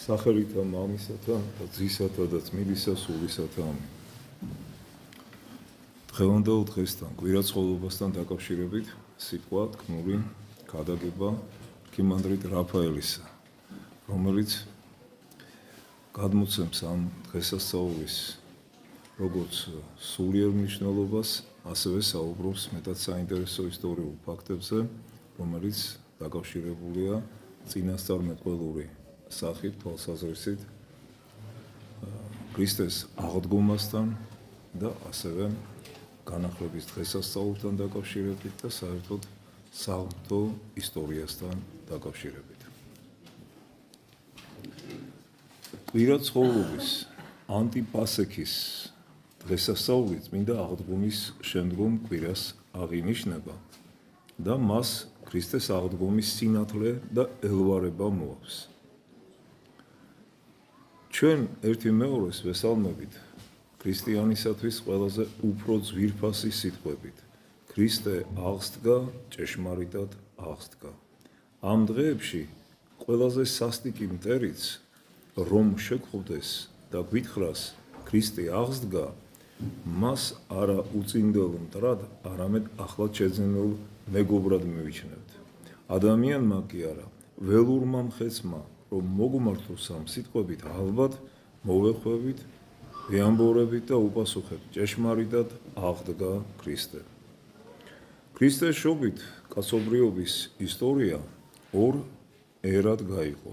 სახელითა მამისათა და ძისათა და წმიდისა სულისათა ამინ. დღევანდელ დღესთან, კვირაცხოვლობასთან დაკავშირებით სიტყვა თქმული გადაგება არქიმანდრიტ რაფაელისა, რომელიც გადმოცემს ამ დღესასწაულის როგორც სულიერ მნიშვნელობას, ასევე საუბრობს მეტად საინტერესო ისტორიულ ფაქტებზე, რომელიც დაკავშირებულია წინასწარმეტყველური სახით, თვალსაზრისით ქრისტეს აღდგომასთან და ასევე განახლების დღესასწაულთან დაკავშირებით და საერთოდ საღვთო ისტორიასთან დაკავშირებით. კვირაცხოვლობის ანტიპასექის დღესასწაული წმინდა აღდგომის შემდგომ კვირას აღინიშნება და მას ქრისტეს აღდგომის სინათლე და ელვარება მოაქვს. ჩვენ ერთი მეორეს ვესალმებით ქრისტიანისათვის ყველაზე უფრო ძვირფასი სიტყვებით. ქრისტე აღსდგა, ჭეშმარიტად აღსდგა. ამ დღეებში ყველაზე სასტიკი მტერიც რომ შეგხვდეს და გვითხრას ქრისტე აღსდგა, მას არა უწინდელ მტრად, არამედ ახლად შეძენილ მეგობრად მივიჩნევთ. ადამიანმა კი არა, ველურმა მხეცმა რომ მოგმართოს ამ სიტყვებით, ალბათ მოვეხვევით, ვეამბორებით და უპასუხებთ, ჭეშმარიტად აღდგა ქრისტე. ქრისტეს შობით კაცობრიობის ისტორია ორ ერად გაიყო.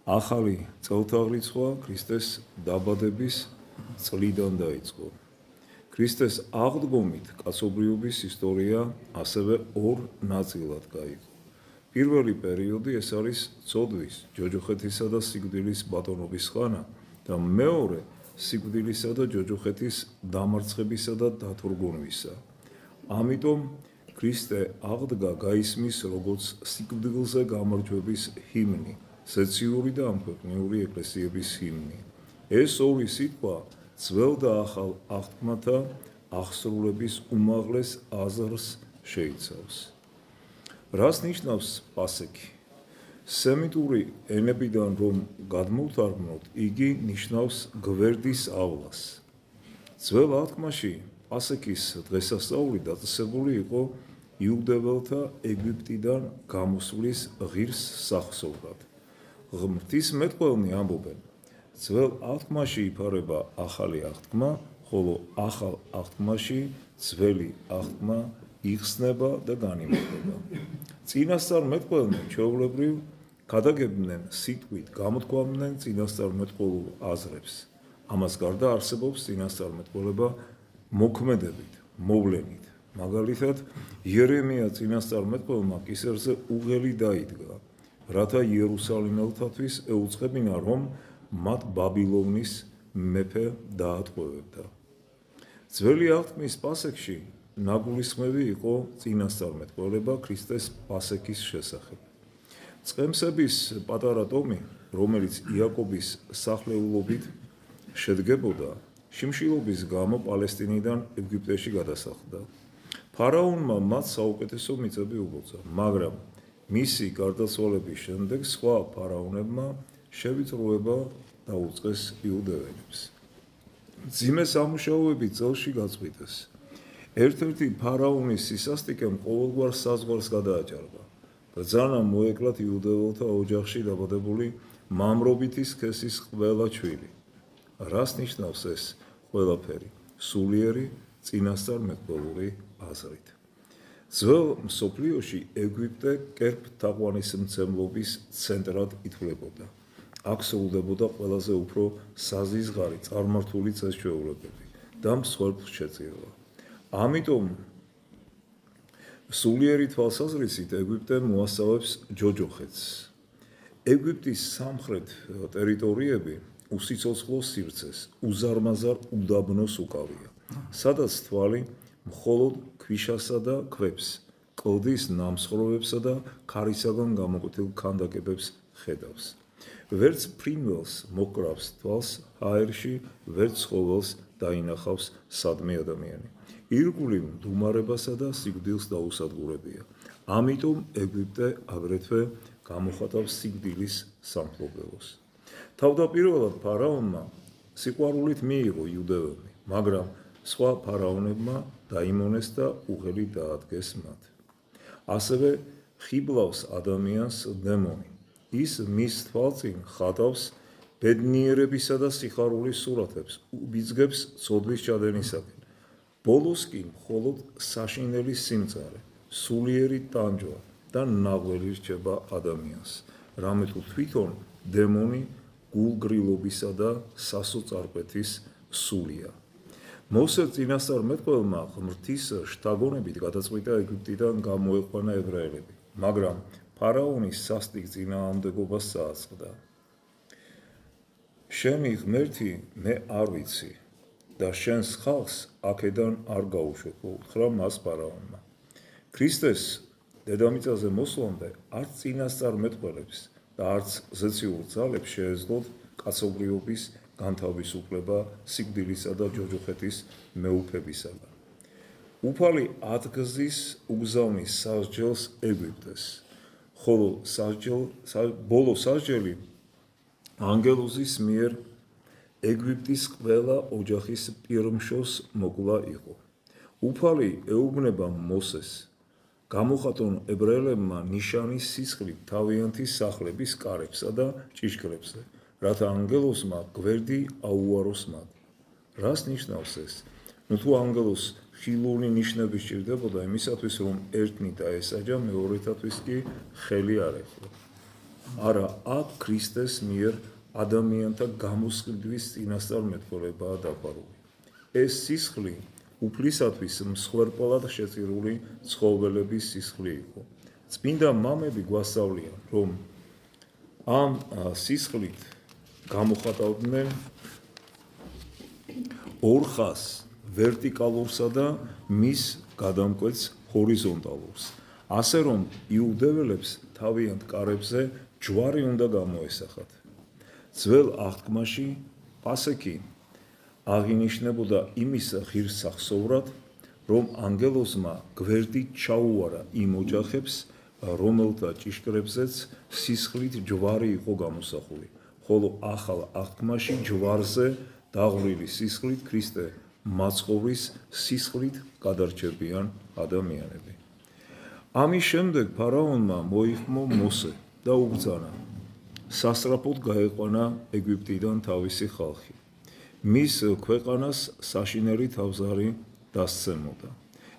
ახალი წელთაღრიცხვა ქრისტეს დაბადების წლიდან დაიწყო. ქრისტეს აღდგომით კაცობრიობის ისტორია ასევე ორ ნაწილად გაიყო. პირველი პერიოდი ეს არის ცოდვის, ჯოჯოხეთისა და სიკვდილის ბატონობის ხანა და მეორე სიკვდილისა და ჯოჯოხეთის დამარცხებისა და დათორგუნვისა. ამიტომ ქრისტე აღდგა გაისმის როგორც სიკვდილზე გამარჯვების ჰიმნი, სეციური და ამქვეყნიური ეკლესიების ჰიმნი. ეს ორი სიტყვა ძველ და ახალ აღთქმათა აღსრულების უმაღლეს აზრს შეიცავს. რას ნიშნავს პასექი? სემიტური ენებიდან რომ გადმოვთარგმნოთ, იგი ნიშნავს გვერდისავლას. ძველ აღთქმაში პასექის დღესასწაული დაწესებული იყო იუდეველთა ეგვიპტიდან გამოსვლის ღირს სახსოვრად. ღვთისმეტყველნი ამბობენ, ძველ აღთქმაში იფარება ახალი აღთქმა, ხოლო ახალ აღთქმაში ძველი აღთქმა იხსნება და განიმარტება. წინასწარმეტყველნი ჩვეულებრივ გადაგებდნენ სიტყვით, გამოთქვამდნენ წინასწარმეტყველურ აზრებს. ამას გარდა არსებობს წინასწარმეტყველება მოქმედებით, მოვლენით. მაგალითად, იერემია წინასწარმეტყველმა კისერზე უღელი დაიდგა, რათა იერუსალიმელთათვის ეუწყებინა, რომ მათ ბაბილონის მეფე დაატყვევებდა. ძველი აღთქმის პასექში ნაგულისხმევი იყო წინასწარმეტყველება ქრისტეს პასექის შესახებ. წყემსების პატარა ტომი, რომელიც იაკობის სახლეულობით შედგებოდა, შიმშილობის გამო პალესტინიდან ეგვიპტეში გადასახლდა. ფარაონმა მათ საუკეთესო მიწები უბოძა, მაგრამ მისი გარდაცვალების შემდეგ სხვა ფარაონებმა შევიწროება დაუწყეს იუდეველებს. მძიმე სამუშაოები წელში გაწყვიტეს. ერთ-ერთი ფარაონის სისასტიკემ ყოველგვარ საზღვარს გადააჭარბა. ბრძანა მოეკლათ იუდეველთა ოჯახში დაბადებული მამრობითი სქესის ყველა ჩვილი. რას ნიშნავს ეს ყველაფერი? სულიერი წინასწარმეტყველური აზრით. ძველ მსოფლიოში ეგვიპტე კერპთაყვანისმცემლობის ცენტრად ითვლებოდა. აქ სრულდებოდა ყველაზე უფრო საზიზღარი წარმართული წესჩვეულებები და მსხვერპლშეწირვა. ამიტომ სულიერი თვალსაზრისით ეგვიპტე მოასწავებს ჯოჯოხეთს. ეგვიპტის სამხრეთ ტერიტორიები უსიცოცხლო სივრცეს, უზარმაზარ უდაბნოს უკავია, სადაც თვალი მხოლოდ ქვიშასა და ქვებს, კლდის ნამსხვრევებსა და ქარისაგან გამოკვეთილ ქანდაკებებს ხედავს. ვერც ფრინველს მოკრავს თვალს ჰაერში, ვერც ცხოველს დაინახავს სადმე ადამიანი. ირგვლივ მდუმარებასა და სიკვდილს დაუსადგურებია. ამიტომ ეგვიპტე აგრეთვე გამოხატავს სიკვდილის სამფლობელოს. თავდაპირველად ფარაონმა სიყვარულით მიიღო იუდეველები, მაგრამ სხვა ფარაონებმა დაიმონეს და უღელი დაადგეს მათ. ასევე ხიბლავს ადამიანს დემონი. ის მის თვალწინ ხატავს ბედნიერებისა და სიხარულის სურათებს, უბიძგებს ცოდვის ჩადენისაკენ. ბოლოს კი მხოლოდ საშინელი სიმწარე, სულიერი ტანჯვა და ნაღველი რჩება ადამიანს, რამე თუ თვითონ დემონი გულგრილობისა და სასოწარკვეთის სულია. მოსე წინასწარმეტყველმა ღმრთის შთაგონებით გადაწყვიტა ეგვიპტიდან გამოეყვანა ებრაელები, მაგრამ ფარაონის სასტიკ წინააღმდეგობას წააწყდა. შენი ღმერთი მე არ ვიცი და შენს ხალხს აქედან არ გაუშვებ, უთხრა მას ფარაონმა. ქრისტეს დედამიწაზე მოსვლამდე არც წინასწარმეტყველებს და არც ზეციურ ძალებს შეეძლოთ კაცობრიობის განთავისუფლება სიკვდილისა და ჯოჯოხეთის მეუფებისაგან. უფალი ათგზის უგზავნის სასჯელს ეგვიპტეს, ხოლო ბოლო სასჯელი ანგელოზის მიერ ეგვიპტის ყველა ოჯახის პირმშოს მოკლა იყო. უფალი ეუბნება მოსეს გამოხატონ ებრაელებმა ნიშანის სისხლით თავიანთი სახლების კარებსა და ჭიშკრებზე, რათა ანგელოზმა გვერდი აუაროს მათ. რას ნიშნავს ეს? თუ ანგელოზს ხილული ნიშნები სჭირდებოდა იმისათვის, რომ ერთნი დაესაჯა, მეორეთათვის კი ხელი არ ეხლა. არა, აქ ქრისტეს მიერ ადამიანთა გამოსყიდვის წინასწარმეტყველებაა დაფარული. ეს სისხლი უფლისათვის მსხვერპლად შეწირული ცხოველების სისხლი იყო. წმინდა მამები გვასწავლიან, რომ ამ სისხლით გამოხატავდნენ ორხას ვერტიკალურსა და მის გადამკვეთს ჰორიზონტალურს, ასე რომ იუდეველებს თავიანთ კარებზე ჯვარი უნდა გამოესახათ. ძველ აღთქმაში პასექი აღინიშნებოდა იმის ღირსახსოვრად, რომ ანგელოზმა გვერდი ჩაუარა იმ ოჯახებს, რომელთა ჭიშკრებზეც სისხლით ჯვარი იყო გამოსახული, ხოლო ახალ აღთქმაში ჯვარზე დაღვრილი სისხლით ქრისტე მაცხოვრის სისხლით გადარჩებიან ადამიანები. ამის შემდეგ ფარაონმა მოიხმო მოსე და უბრძანა, სასწრაფოდ გაეყვანა ეგვიპტიდან თავისი ხალხი. მის ქვეყანას საშინელი თავზარი დასცემოდა.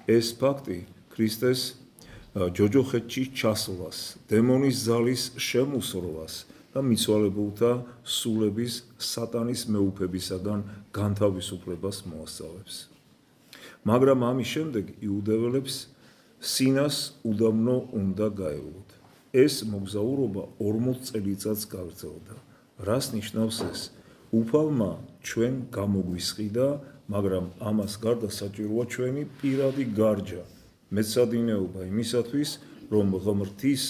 ეს ფაქტი ქრისტეს ჯოჯოხეთში ჩასვლას, დემონის ძალის შემოსროლას და მიცვალებულთა სულების სატანის მეუფებისაგან განთავისუფლებას მოასწავებს. მაგრამ ამის შემდეგ იუდეველებს სინას უდაბნო უნდა გაევლოთ. ეს მოგზაურობა 40 წელიწადს გაგრძელდა. რას ნიშნავს ეს? უფალმა ჩვენ გამოგვისყიდა, მაგრამ ამას გარდა საჭიროა ჩვენი პირადი გარჯა, მეცადინეობა იმისათვის, რომ ღმრთის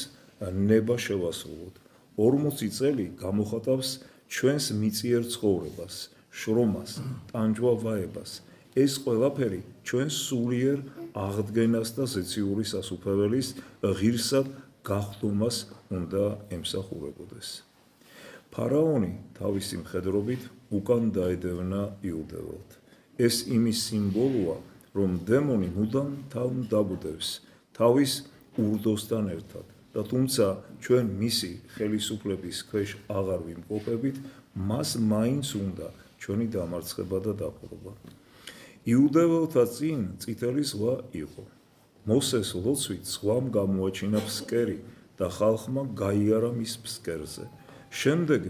ნება შევასრულოთ. 40 წელი გამოხატავს ჩვენს მიწიერ ცხოვრებას, შრომას, ტანჯვა-ვაებას. ეს ყველაფერი ჩვენს სულიერ აღდგენას და ზეციური სასუფეველის ღირსად გახდომას უნდა ემსახურებოდეს. ფარაონი თავისი მხედრობით უკან დაედევნა იუდეველთ. ეს იმის სიმბოლოა, რომ დემონი მუდამ თავ დაბუდებს თავის ურდოსთან ერთად და თუმცა ჩვენ მისი ხელისუფლების ქვეშ აღარ ვიმყოფებით, მას მაინც უნდა ჩვენი დამარცხება და დაპყრობა. იუდეველთა წინ წითელი ზღვა იყო. მოსეს ლოცვით ზღვამ გამოაჩინა ფსკერი და ხალხმა გაიარა მის ფსკერზე. შემდეგ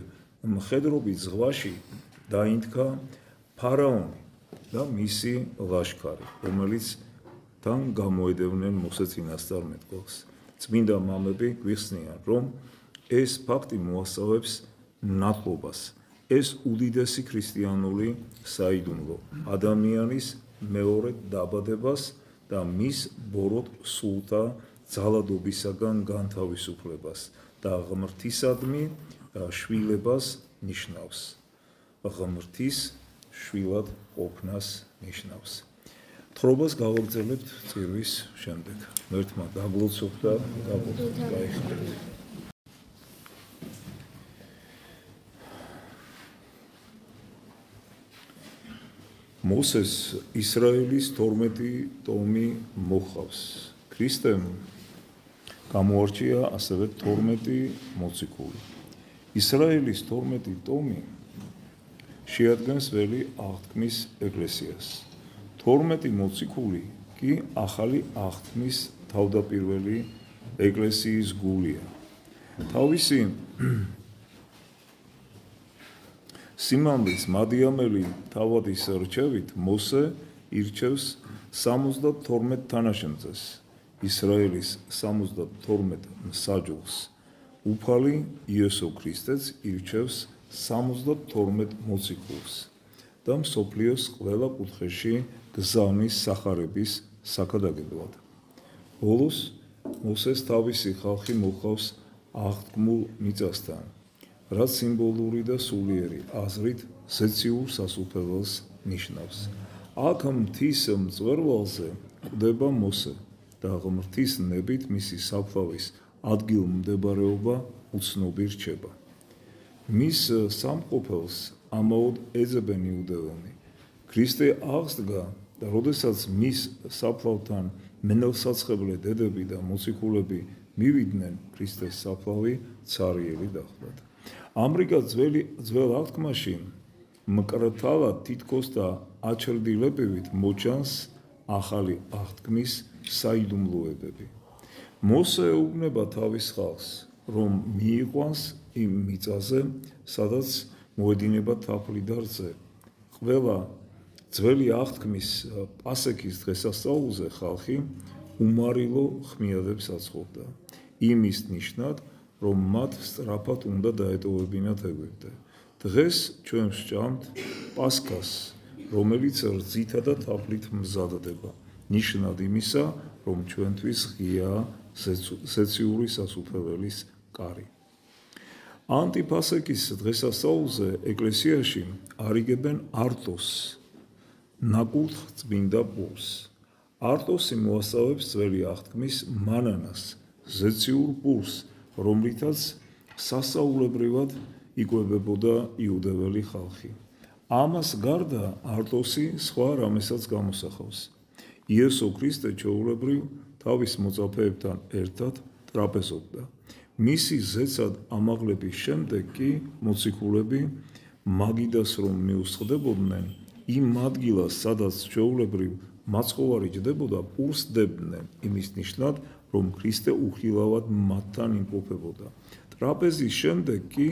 მხედრობით ზღვაში დაინთქა ფარაონი და მისი ლაშქარი, რომელიც თან გამოედევნენ მოსე წინასწარმეტყველს. წმინდა მამები გვიხსნიან, რომ ეს ფაქტი მოასწავებს ნათლობას, ეს უდიდესი ქრისტიანული საიდუმლო, ადამიანის მეორე დაბადებას და მის ბოროტ სულთა ძალადობისაგან განთავისუფლებას და ღმრთისადმი შვილებას ნიშნავს. ღმრთის შვილად ყოფნას ნიშნავს. თხრობას გავაგრძელებთ წირვის შემდეგ. ღმერთმა დაგლოცოთ და გაიხმაროთ. მოსეს ისრაელის 12 ტომი მოჰყავს. ქრისტემ გამოარჩია ასევე 12 მოციქული. ისრაელის 12 ტომი შეადგენს ველი აღთქმის ეკლესიას. 12 მოციქული კი ახალი აღთქმის თავდაპირველი ეკლესიის გულია. თავისი სიმამრის მადიამელი თავადის რჩევით მოსე ირჩევს 72 თანაშემწეს, ისრაელის 72 მსაჯულს. უფალი იესო ქრისტეც ირჩევს 72 მოციქულს და მსოფლიოს ყველა კუთხეში გზავნის სახარების საქადაგებლად. ბოლოს მოსეს თავისი ხალხი მოჰყავს აღთქმულ მიწასთან, რაც სიმბოლური და სულიერი აზრით ზეციურ სასუფეველს ნიშნავს. აქ მთის მწვერვალზე კვდება მოსე და ღმრთის ნებით მისი საფლავის ადგილმდებარეობა უცნობი რჩება. მის სამყოფელს ამაოდ ეძებენ იუდეველნი. ქრისტე აღსდგა და როდესაც მის საფლავთან მენელსაცხებლე დედები და მოციქულები მივიდნენ, ქრისტეს საფლავი ცარიელი დახვდათ. ამრიგად ძველ აღთქმაში მკრთალად თითქოს და აჩრდილებებით მოჩანს ახალი აღთქმის საიდუმლოებები. მოსე ეუბნება თავის ხალხს, რომ მიიყვანს იმ მიწაზე, სადაც მოედინება თაფლი და რძე. ყველა ძველი აღთქმის პასექის დღესასწაულზე ხალხი უმარილო ხმიადებს აწყობდა, იმის ნიშნად, რომ მათ სწრაფად უნდა დაეტოვებინათ ეგვიპტე. დღეს ჩვენ ვსჭამთ პასქას, რომელიც რძითა და თაფლით მზადდება, ნიშნად იმისა, რომ ჩვენთვის ღიაა ზეციური სასუფეველის კარი. ანტიპასექის დღესასწაულზე ეკლესიაში არიგებენ არტოს, ნაკურთხ წმინდა პურს. არტოსი მოასწავებს ძველი აღთქმის მანანას, ზეციურ პურს, რომლითაც სასწაულებრივად იკვებებოდა იუდეველი ხალხი. ამას გარდა არტოსი სხვა რამესაც გამოსახავს. იესო ქრისტე ჩვეულებრივ თავის მოწაფეებთან ერთად ტრაპეზობდა. მისი ზეცად ამაღლების შემდეგ კი მოციქულები მაგიდას რომ მიუსხდებოდნენ, იმ ადგილას, სადაც ჩვეულებრივ მაცხოვარი ჯდებოდა, პურს დებდნენ, იმის ნიშნად, რომ ქრისტე უხილავად მათთან იმყოფებოდა. ტრაპეზის შემდეგ კი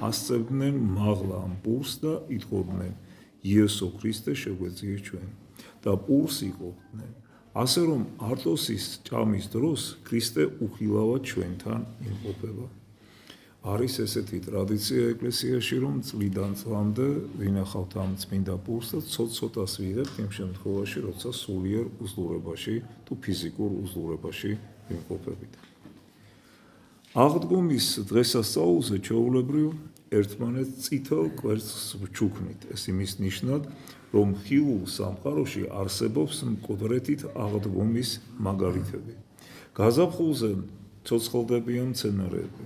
ასწევდნენ მაღლა ამ პურს და იტყოდნენ, იესო ქრისტე შეგვეციე ჩვენ და პურს იყოფდნენ. ასე რომ არტოსის ჭამის დროს ქრისტე უხილავად ჩვენთან იმყოფება. არის ესეთი ტრადიცია ეკლესიაში, რომ წლიდან წლამდე ვინახავთ ამ წმინდა პურს და ცოტ-ცოტას ვიღებთ იმ შემთხვევაში, როცა სულიერ უძლურებაში თუ ფიზიკურ უძლურებაში ვიმყოფებით. აღდგომის დღესასწაულზე ჩვეულებრივ ერთმანეთს წითელ კვერცხს ვჩუქნით. ეს იმის ნიშნად, რომ ხილულ სამყაროში არსებობს მკვდრეთით აღდგომის მაგალითები. გაზაფხულზე ცოცხლდებიან მცენარეები,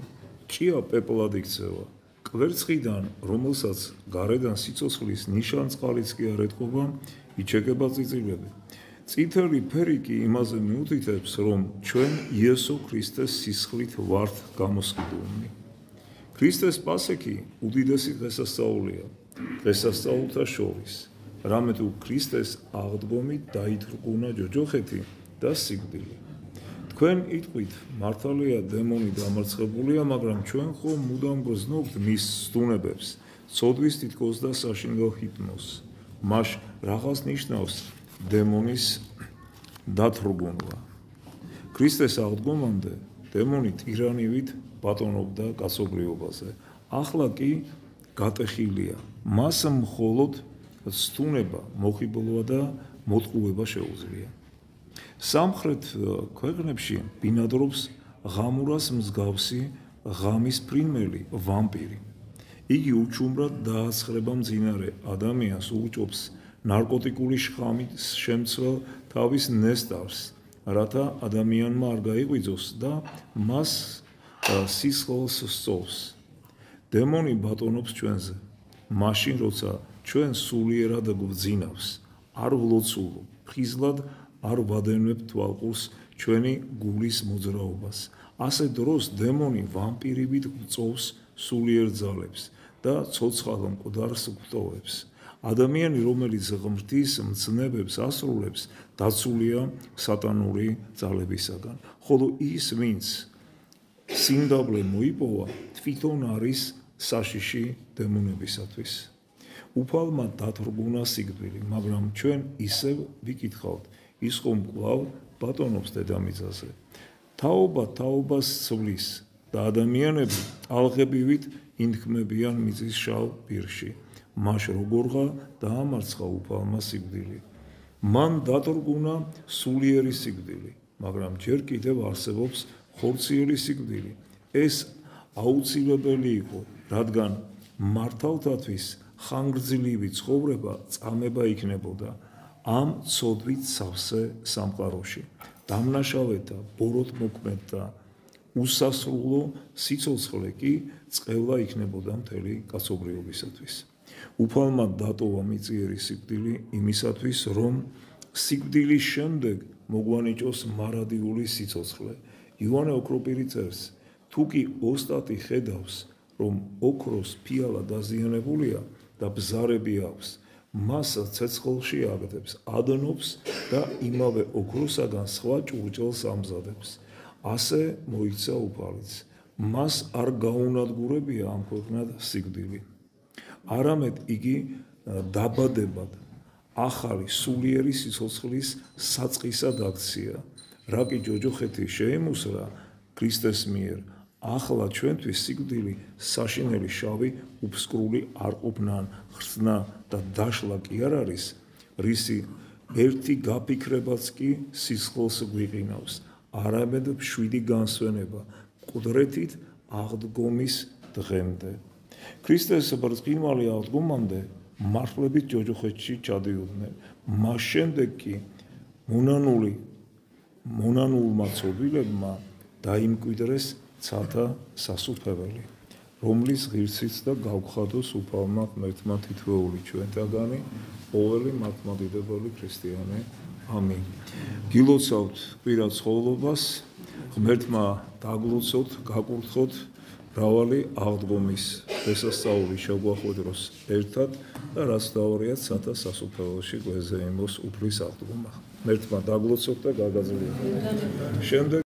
ჭია პეპლად იქცევა. კვერცხიდან, რომელსაც გარედან სიცოცხლის ნიშანწყალიც კი არ ეტყობა, იჩეკება წიწილები. წითელი ფერი კი იმაზე მიუთითებს, რომ ჩვენ იესო ქრისტეს სისხლით ვართ გამოსყიდულნი. ქრისტეს პასექი უდიდესი დღესასწაულია დღესასწაულთა შორის. რამე თუ ქრისტეს აღდგომით დაითრგუნა ჯოჯოხეთი და სიკვდილი. თქვენ იტყვით, მართალია დემონი დამარცხებულია, მაგრამ ჩვენ ხომ მუდამ გრძნობთ მის სტუნებებს, ცოდვის თითქოს და საშინელ ჰიპნოზს. მას რაღაც ნიშნავს დემონის დათრგუნვა. ქრისტეს აღდგომამდე დემონი ტირანივით ბატონობდა კაცობრიობაზე. ახლა კი გატეხილია. მას მხოლოდ სტუნება, მოხიბლვა და მოტყუება შეუძლია. სამხრეთ ქვეყნებში ბინადრობს ღამურას მსგავსი ღამის ფრინმელი ვამპირი. იგი უჩუმრად დაასხრება მძინარე ადამიანს, უჭობს ნარკოტიკული შხამის შემცველ თავის ნესტავს, რათა ადამიანმა არ გაიღვიძოს და მას სისხლს სწოვს. დემონი ბატონობს ჩვენზე, მაშინ როცა ჩვენ სულიერად გვძინავს, არ ვლოცულობ, ხიზლად არ ვადენებ თვალყურს ჩვენი გულის მოძრაობას. ასე დროს დემონი ვამპირებით გწოვს სულიერ ძალებს და ცოცხალ მკვდარს გვტოვებს. ადამიანი, რომელიც ღმრთის მცნებებს ასრულებს, დაცულია სატანური ძალებისაგან, ხოლო ის, ვინც სიმდაბლე მოიპოვა, თვითონ არის საშიში დემონებისათვის. უფალმა დათრგუნა სიკვდილი, მაგრამ ჩვენ ისევ ვიკითხავთ, ის ხომ კვლავ ბატონობს დედამიწაზე. თაობა თაობას ცვლის და ადამიანები ტალღებივით ინთქმებიან მიწის შავ პირში. მაშ როგორღა დაამარცხა უფალმა სიკვდილი. მან დათრგუნა სულიერი სიკვდილი, მაგრამ ჯერ კიდევ არსებობს ხორციელი სიკვდილი. ეს აუცილებელი იყო, რადგან მართალთათვის ხანგრძლივი ცხოვრება წამება იქნებოდა ამ ცოდვით სავსე სამყაროში. დამნაშავეთა, ბოროტმოქმედთა უსასრულო სიცოცხლე კი წყევლა იქნებოდა მთელი კაცობრიობისათვის. უფალმა დატოვა მიწიერი სიკვდილი იმისათვის, რომ სიკვდილის შემდეგ მოგვანიჭოს მარადიული სიცოცხლე. იოანე ოქროპირი წერს, თუ კი ოსტატი ხედავს, რომ ოქროს ფიალა დაზიანებულია და ბზარები აქვს, მას ცეცხლში აგდებს, ადნობს და იმავე ოქროსაგან სხვა ჭურჭელს ამზადებს. ასე მოიცა უფალიც. მას არ გაუნადგურებია ამ ქვეყნად სიკვდილი. არამედ იგი დაბადებად ახალი სულიერი სიცოცხლის საწყისად აქცია, რა კი ჯოჯოხეთი შეიმუსრა ქრისტეს მიერ. ახლა ჩვენთვის სიკვდილი საშინელი შავი უფსკრული არყოფნან ხსნა და დაშლა კი არ არის, რისი ერთი გაფიქრებაც კი სისხლს გვიყინავს, არამედ მშვიდი განსვენება მკვდრეთით აღდგომის დღემდე. ქრისტეს ბრწყინვალე აღდგომამდე მართლებით ჯოჯოხეთში ჩადიოდნენ. მას შემდეგ კი მონანულმა ცოდვილებმა დაიმკვიდრეს ცათა სასუფეველი, რომლის ღირსიც და გავხადოს უფალმა ღმერთმა თითოეული ჩვენთაგანი, ყოველი მართლმადიდებელი ქრისტიანი. ამინ. გილოცავთ კვირა ცხოვრებას, ღმერთმა დაგლოცოთ, გაკურთხოთ მრავალი აღდგომის დღესასწაული შეგვახვედროს ერთად და რაც დაურიათ ცათა სასუფეველში გვეზე იმოს უფლის აღდგომა. ღმერთმა დაგლოცოთ და გაგაძლიეროთ. შემდეგ